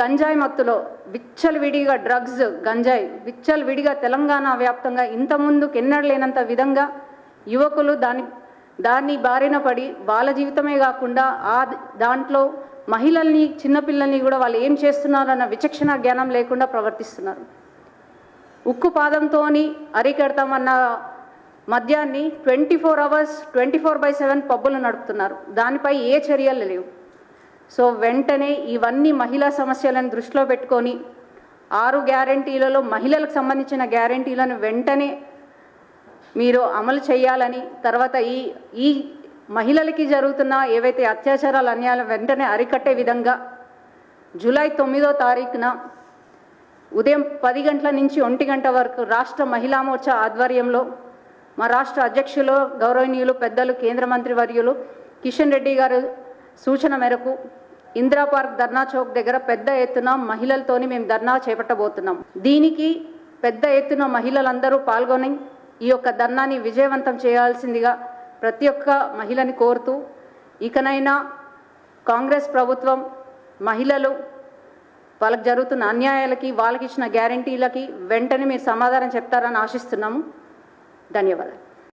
గంజాయి మత్తులో విచ్చలవిడిగా డ్రగ్స్ గంజాయి విచ్చలవిడిగా తెలంగాణ వ్యాప్తంగా ఇంతకుముందు ఎన్నడలేనంత విధంగా యువకులు దాన్ని బారిన పడి వాళ్ళ జీవితమే కాకుండా దాంట్లో మహిళల్ని చిన్నపిల్లల్ని కూడా వాళ్ళు ఏం చేస్తున్నారన్న విచక్షణ జ్ఞానం లేకుండా ప్రవర్తిస్తున్నారు. ఉక్కు పాదంతో అరికడతామన్న మద్యాన్ని 24 hours 24/7 పబ్బులు నడుపుతున్నారు. దానిపై ఏ చర్యలు లేవు. సో వెంటనే ఇవన్నీ మహిళా సమస్యలను దృష్టిలో పెట్టుకొని 6 గ్యారెంటీలలో మహిళలకు సంబంధించిన గ్యారెంటీలను వెంటనే మీరు అమలు చేయాలని, తర్వాత ఈ మహిళలకి జరుగుతున్న ఏవైతే అత్యాచారాలు అన్యాయాలు వెంటనే అరికట్టే విధంగా జూలై 9వ తారీఖున ఉదయం 10 గంటల నుంచి 1 గంట వరకు రాష్ట్ర మహిళా మోర్చా ఆధ్వర్యంలో మా రాష్ట్ర అధ్యక్షులు గౌరవనీయులు పెద్దలు కేంద్ర మంత్రి వర్యులు కిషన్ రెడ్డి గారు సూచన మేరకు ఇందిరా పార్క్ ధర్నా చౌక్ దగ్గర పెద్ద ఎత్తున మహిళలతోని మేము ధర్నా చేపట్టబోతున్నాం. దీనికి పెద్ద ఎత్తున మహిళలందరూ పాల్గొని ఈ యొక్క ధర్నాని విజయవంతం చేయాల్సిందిగా ప్రతి ఒక్క మహిళని కోరుతూ, ఇకనైనా కాంగ్రెస్ ప్రభుత్వం మహిళలు వాళ్ళకి జరుగుతున్న అన్యాయాలకి వాళ్ళకి ఇచ్చిన గ్యారెంటీలకి వెంటనే మీరు సమాధానం చెప్తారని ఆశిస్తున్నాము. ధన్యవాదాలు.